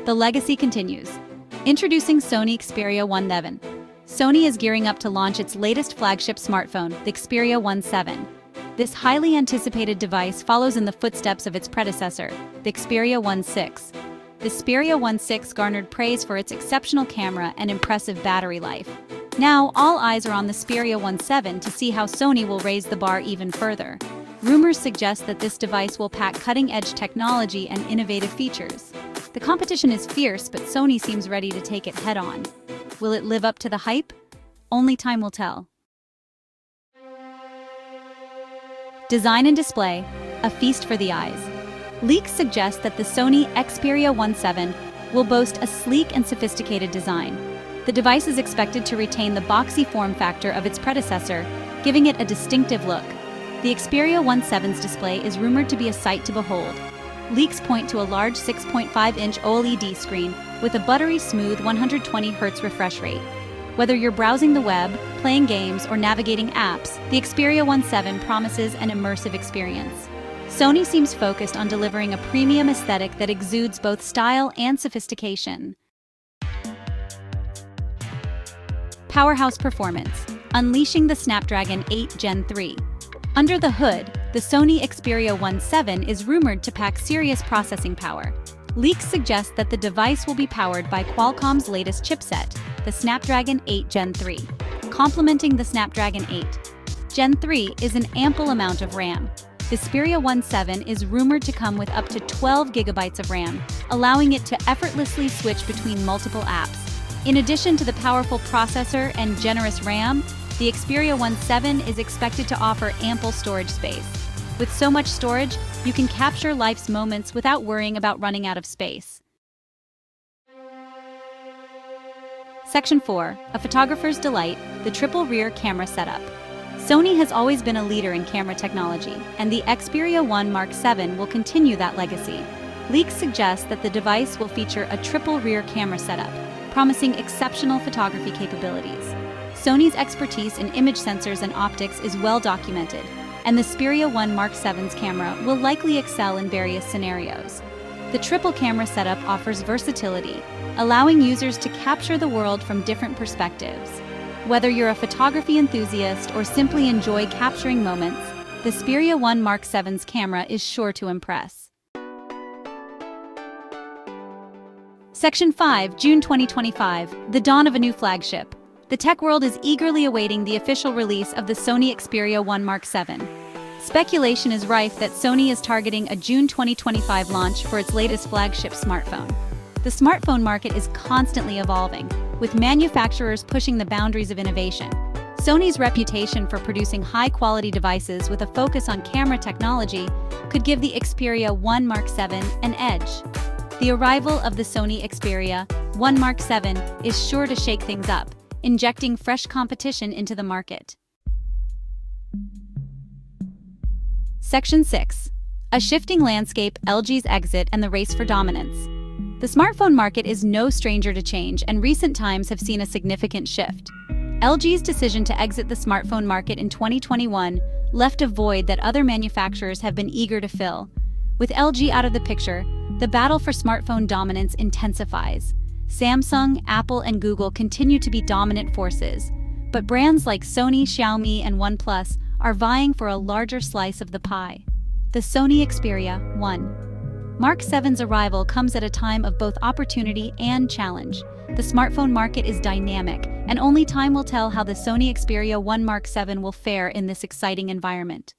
The legacy continues. Introducing Sony Xperia VII. Sony is gearing up to launch its latest flagship smartphone, the Xperia VII. This highly anticipated device follows in the footsteps of its predecessor, the Xperia VI. The Xperia VI garnered praise for its exceptional camera and impressive battery life. Now, all eyes are on the Xperia VII to see how Sony will raise the bar even further. Rumors suggest that this device will pack cutting-edge technology and innovative features. The competition is fierce, but Sony seems ready to take it head-on. Will it live up to the hype? Only time will tell. Design and display, a feast for the eyes. Leaks suggest that the Sony Xperia VII will boast a sleek and sophisticated design. The device is expected to retain the boxy form factor of its predecessor, giving it a distinctive look. The Xperia VII's display is rumored to be a sight to behold. Leaks point to a large 6.5-inch OLED screen with a buttery smooth 120Hz refresh rate. Whether you're browsing the web, playing games, or navigating apps, the Xperia VII promises an immersive experience. Sony seems focused on delivering a premium aesthetic that exudes both style and sophistication. Powerhouse performance, unleashing the Snapdragon 8 Gen 3. Under the hood, the Sony Xperia VII is rumored to pack serious processing power. Leaks suggest that the device will be powered by Qualcomm's latest chipset, the Snapdragon 8 Gen 3. Complementing the Snapdragon 8 Gen 3 is an ample amount of RAM. The Xperia VII is rumored to come with up to 12 GB of RAM, allowing it to effortlessly switch between multiple apps. In addition to the powerful processor and generous RAM, the Xperia VII is expected to offer ample storage space. With so much storage, you can capture life's moments without worrying about running out of space. Section 4. A photographer's delight, the triple rear camera setup. Sony has always been a leader in camera technology, and the Xperia Mark VII will continue that legacy. Leaks suggest that the device will feature a triple rear camera setup, promising exceptional photography capabilities. Sony's expertise in image sensors and optics is well documented, and the Xperia Mark VII's camera will likely excel in various scenarios. The triple camera setup offers versatility, allowing users to capture the world from different perspectives. Whether you're a photography enthusiast or simply enjoy capturing moments, the Xperia Mark VII's camera is sure to impress. Section 5, June 2025, the dawn of a new flagship. The tech world is eagerly awaiting the official release of the Sony Xperia Mark VII. Speculation is rife that Sony is targeting a June 2025 launch for its latest flagship smartphone. The smartphone market is constantly evolving, with manufacturers pushing the boundaries of innovation. Sony's reputation for producing high-quality devices with a focus on camera technology could give the Xperia Mark VII an edge. The arrival of the Sony Xperia Mark VII is sure to shake things up, injecting fresh competition into the market. Section 6. A shifting landscape, LG's exit and the race for dominance. The smartphone market is no stranger to change, and recent times have seen a significant shift. LG's decision to exit the smartphone market in 2021 left a void that other manufacturers have been eager to fill. With LG out of the picture, the battle for smartphone dominance intensifies. Samsung, Apple, and Google continue to be dominant forces, but brands like Sony, Xiaomi, and OnePlus are vying for a larger slice of the pie. The Sony Xperia Mark VII's arrival comes at a time of both opportunity and challenge. The smartphone market is dynamic, and only time will tell how the Sony Xperia Mark VII will fare in this exciting environment.